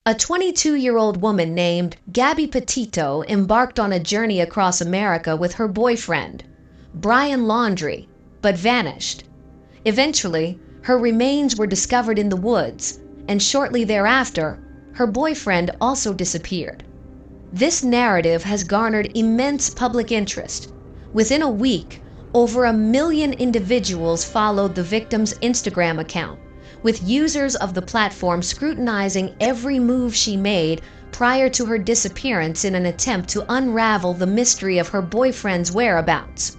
A 22-year-old woman named Gabby Petito embarked on a journey across America with her boyfriend, Brian Laundrie, but vanished. Eventually, her remains were discovered in the woods, and shortly thereafter, her boyfriend also disappeared. This narrative has garnered immense public interest. Within a week, over 1 million individuals followed the victim's Instagram account, with users of the platform scrutinizing every move she made prior to her disappearance in an attempt to unravel the mystery of her boyfriend's whereabouts.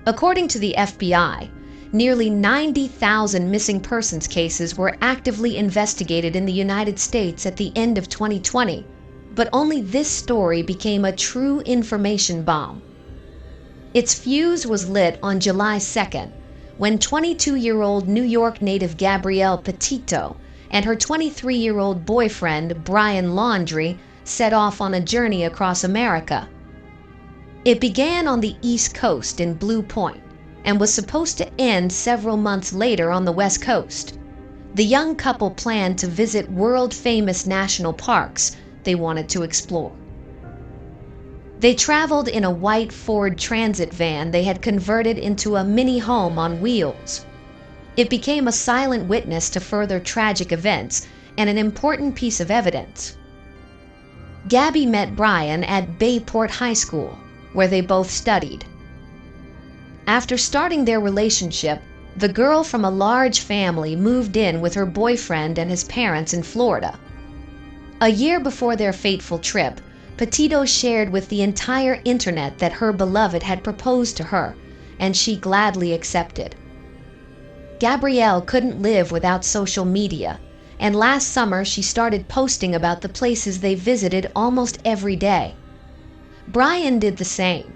According to the FBI, nearly 90,000 missing persons cases were actively investigated in the United States at the end of 2020, but only this story became a true information bomb. Its fuse was lit on July 2nd, when 22-year-old New York native Gabrielle Petito and her 23-year-old boyfriend, Brian Laundrie, set off on a journey across America. It began on the East Coast in Blue Point and was supposed to end several months later on the West Coast. The young couple planned to visit world-famous national parks they wanted to explore. They traveled in a white Ford Transit van they had converted into a mini home on wheels. It became a silent witness to further tragic events and an important piece of evidence. Gabby met Brian at Bayport High School, where they both studied. After starting their relationship, the girl from a large family moved in with her boyfriend and his parents in Florida. A year before their fateful trip, Petito shared with the entire internet that her beloved had proposed to her, and she gladly accepted. Gabrielle couldn't live without social media, and last summer she started posting about the places they visited almost every day. Brian did the same.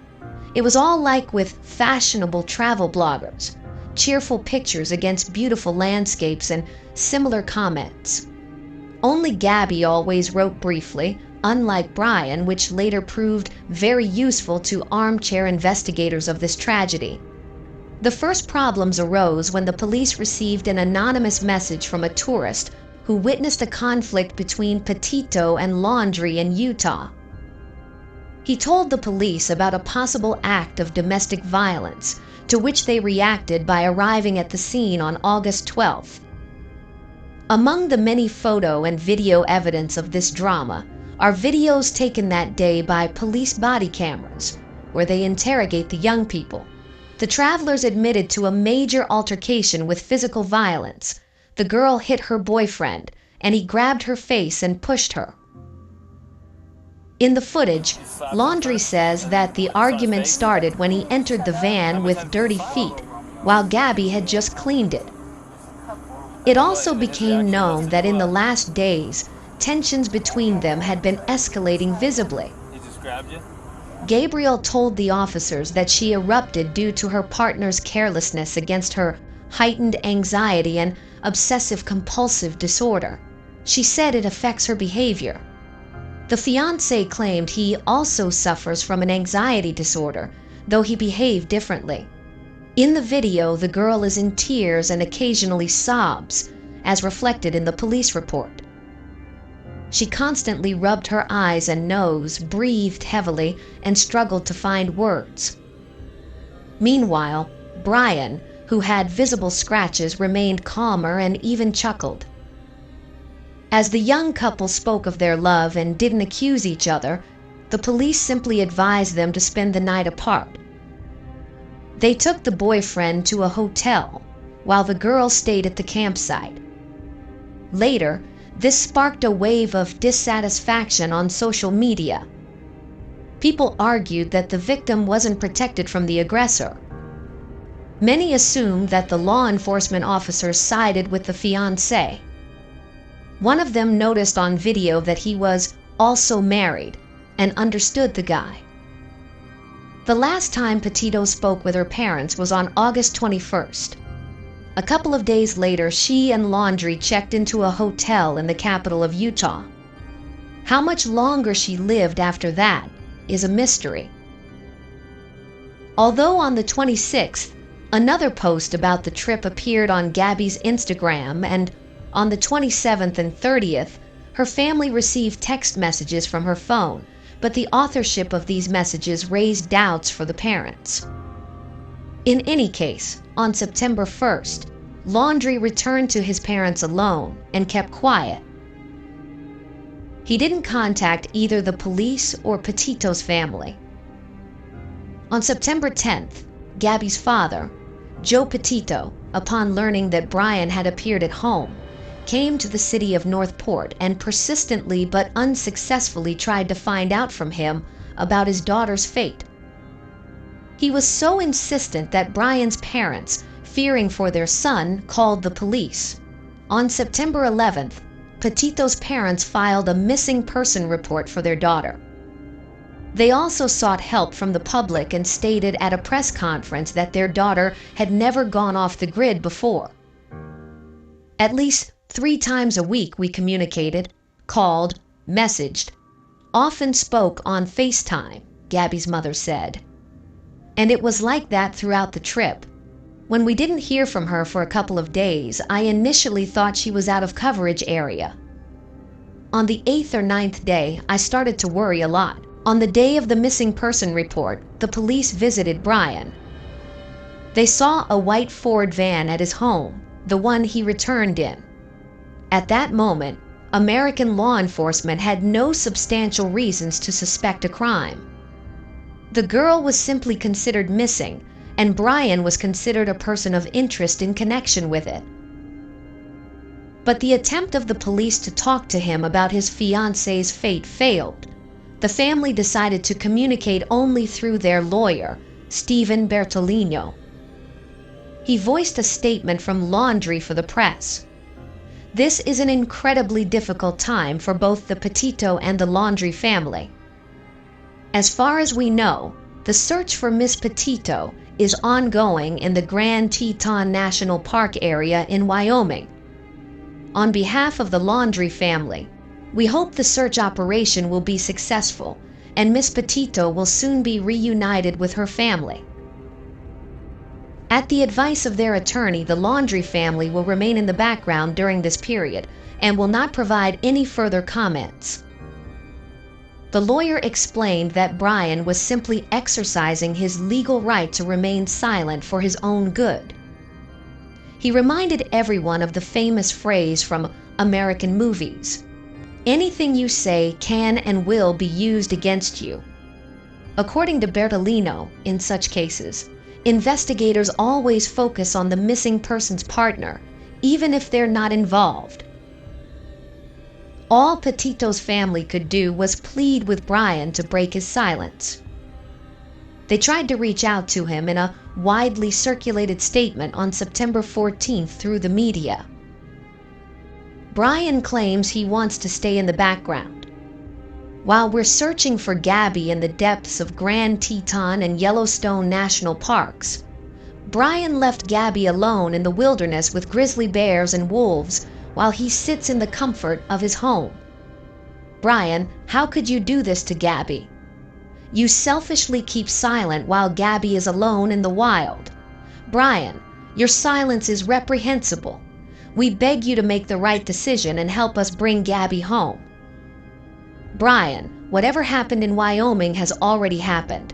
It was all like with fashionable travel bloggers, cheerful pictures against beautiful landscapes and similar comments. Only Gabby always wrote briefly, unlike Brian, which later proved very useful to armchair investigators of this tragedy. The first problems arose when the police received an anonymous message from a tourist who witnessed a conflict between Petito and Laundrie in Utah. He told the police about a possible act of domestic violence, to which they reacted by arriving at the scene on August 12th. Among the many photo and video evidence of this drama are videos taken that day by police body cameras, where they interrogate the young people. The travelers admitted to a major altercation with physical violence. The girl hit her boyfriend, and he grabbed her face and pushed her. In the footage, Laundrie says that the argument started when he entered the van with dirty feet, while Gabby had just cleaned it. It also became known that in the last days, tensions between them had been escalating visibly. Gabrielle told the officers that she erupted due to her partner's carelessness against her heightened anxiety and obsessive-compulsive disorder. She said it affects her behavior. The fiancé claimed he also suffers from an anxiety disorder, though he behaved differently. In the video, the girl is in tears and occasionally sobs, as reflected in the police report. She constantly rubbed her eyes and nose, breathed heavily, and struggled to find words. Meanwhile, Brian, who had visible scratches, remained calmer and even chuckled. As the young couple spoke of their love and didn't accuse each other, the police simply advised them to spend the night apart. They took the boyfriend to a hotel, while the girl stayed at the campsite. Later, this sparked a wave of dissatisfaction on social media. People argued that the victim wasn't protected from the aggressor. Many assumed that the law enforcement officers sided with the fiancé. One of them noticed on video that he was also married and understood the guy. The last time Petito spoke with her parents was on August 21st. A couple of days later, she and Laundrie checked into a hotel in the capital of Utah. How much longer she lived after that is a mystery. Although on the 26th, Another post about the trip appeared on Gabby's Instagram, and on the 27th and 30th, her family received text messages from her phone, but the authorship of these messages raised doubts for the parents. In any case, on September 1st, Laundrie returned to his parents alone and kept quiet. He didn't contact either the police or Petito's family. On September 10th, Gabby's father, Joe Petito, upon learning that Brian had appeared at home, came to the city of Northport and persistently but unsuccessfully tried to find out from him about his daughter's fate. He was so insistent that Brian's parents, fearing for their son, called the police. On September 11th, Petito's parents filed a missing person report for their daughter. They also sought help from the public and stated at a press conference that their daughter had never gone off the grid before. At least 3 times a week we communicated, called, messaged, often spoke on FaceTime, Gabby's mother said. And it was like that throughout the trip. When we didn't hear from her for a couple of days, I initially thought she was out of coverage area. On the 8th or 9th day, I started to worry a lot. On the day of the missing person report, the police visited Brian. They saw a white Ford van at his home, the one he returned in. At that moment, American law enforcement had no substantial reasons to suspect a crime. The girl was simply considered missing, and Brian was considered a person of interest in connection with it. But the attempt of the police to talk to him about his fiancé's fate failed. The family decided to communicate only through their lawyer, Stephen Bertolino. He voiced a statement from Laundrie for the press. This is an incredibly difficult time for both the Petito and the Laundrie family. As far as we know, the search for Miss Petito is ongoing in the Grand Teton National Park area in Wyoming. On behalf of the Laundrie family, we hope the search operation will be successful and Miss Petito will soon be reunited with her family. At the advice of their attorney, the Laundrie family will remain in the background during this period and will not provide any further comments. The lawyer explained that Brian was simply exercising his legal right to remain silent for his own good. He reminded everyone of the famous phrase from American movies, "Anything you say can and will be used against you." According to Bertolino, in such cases, investigators always focus on the missing person's partner, even if they're not involved. All Petito's family could do was plead with Brian to break his silence. They tried to reach out to him in a widely circulated statement on September 14th through the media. Brian claims he wants to stay in the background. While we're searching for Gabby in the depths of Grand Teton and Yellowstone National Parks, Brian left Gabby alone in the wilderness with grizzly bears and wolves while he sits in the comfort of his home. Brian, how could you do this to Gabby? You selfishly keep silent while Gabby is alone in the wild. Brian, your silence is reprehensible. We beg you to make the right decision and help us bring Gabby home. Brian, whatever happened in Wyoming has already happened.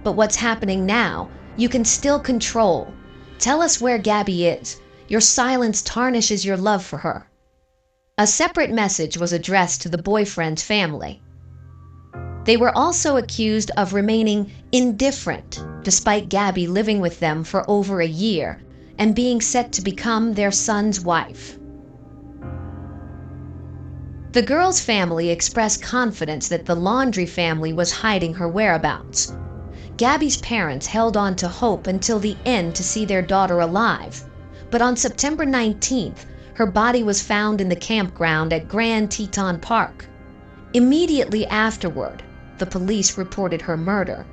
But what's happening now, you can still control. Tell us where Gabby is. Your silence tarnishes your love for her. A separate message was addressed to the boyfriend's family. They were also accused of remaining indifferent despite Gabby living with them for over a year and being set to become their son's wife. The girl's family expressed confidence that the Laundrie family was hiding her whereabouts. Gabby's parents held on to hope until the end to see their daughter alive, but on September 19th, her body was found in the campground at Grand Teton Park. Immediately afterward, the police reported her murder,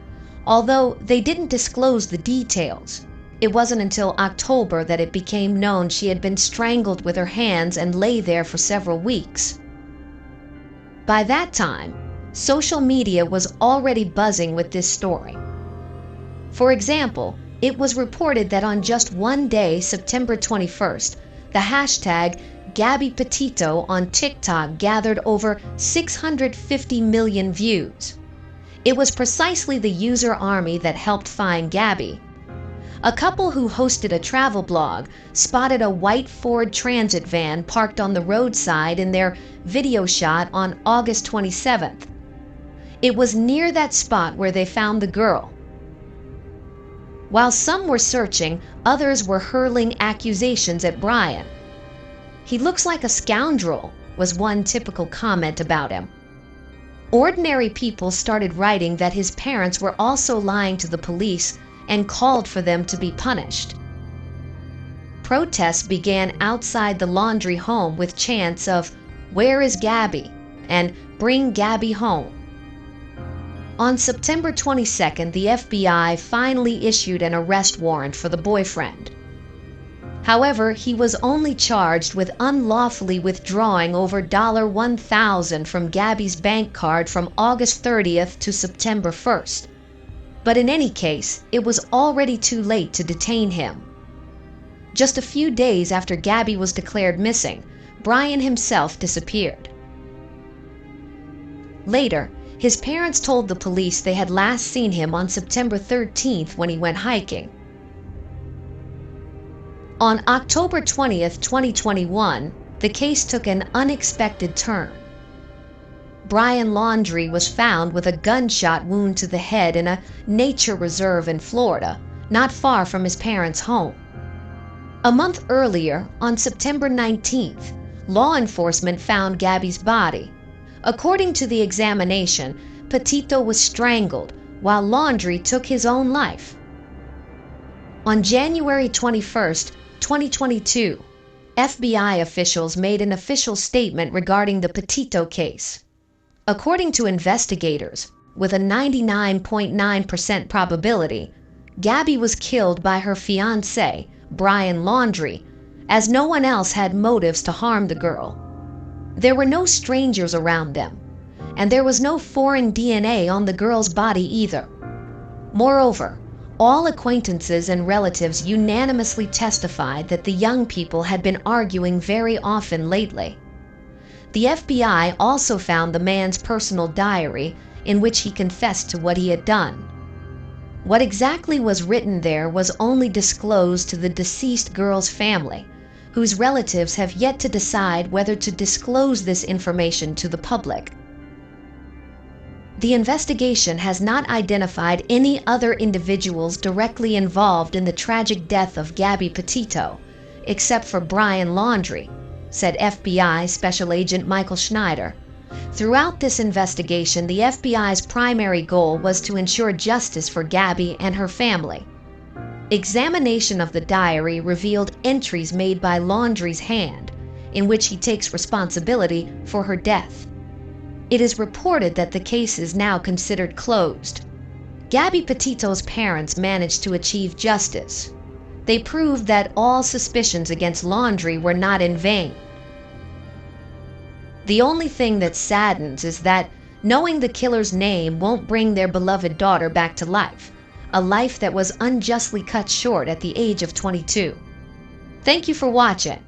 although they didn't disclose the details. It wasn't until October that it became known she had been strangled with her hands and lay there for several weeks. By that time, social media was already buzzing with this story. For example, It was reported that on just one day, September 21st, the hashtag Gabby Petito on TikTok gathered over 650 million views. It was precisely the user army that helped find Gabby. A couple who hosted a travel blog spotted a white Ford Transit van parked on the roadside in their video shot on August 27th. It was near that spot where they found the girl. While some were searching, others were hurling accusations at Brian. "He looks like a scoundrel," was one typical comment about him. Ordinary people started writing that his parents were also lying to the police and called for them to be punished. Protests began outside the Laundrie home with chants of "Where is Gabby?" and "Bring Gabby home." On September 22nd, the FBI finally issued an arrest warrant for the boyfriend. However, he was only charged with unlawfully withdrawing over $1,000 from Gabby's bank card from August 30th to September 1st. But in any case, it was already too late to detain him. Just a few days after Gabby was declared missing, Brian himself disappeared. Later, his parents told the police they had last seen him on September 13th when he went hiking. On October 20th, 2021, the case took an unexpected turn. Brian Laundrie was found with a gunshot wound to the head in a nature reserve in Florida, not far from his parents' home. A month earlier, on September 19th, law enforcement found Gabby's body. According to the examination, Petito was strangled, while Laundrie took his own life. On January 21st, 2022, FBI officials made an official statement regarding the Petito case. According to investigators, with a 99.9% probability, Gabby was killed by her fiancé, Brian Laundrie, as no one else had motives to harm the girl. There were no strangers around them, and there was no foreign DNA on the girl's body either. Moreover, all acquaintances and relatives unanimously testified that the young people had been arguing very often lately. The FBI also found the man's personal diary, in which he confessed to what he had done. What exactly was written there was only disclosed to the deceased girl's family, whose relatives have yet to decide whether to disclose this information to the public. The investigation has not identified any other individuals directly involved in the tragic death of Gabby Petito, except for Brian Laundrie, said FBI Special Agent Michael Schneider. Throughout this investigation, the FBI's primary goal was to ensure justice for Gabby and her family. Examination of the diary revealed entries made by Laundrie's hand, in which he takes responsibility for her death. It is reported that the case is now considered closed. Gabby Petito's parents managed to achieve justice. They proved that all suspicions against Laundrie were not in vain. The only thing that saddens is that knowing the killer's name won't bring their beloved daughter back to life, a life that was unjustly cut short at the age of 22. Thank you for watching.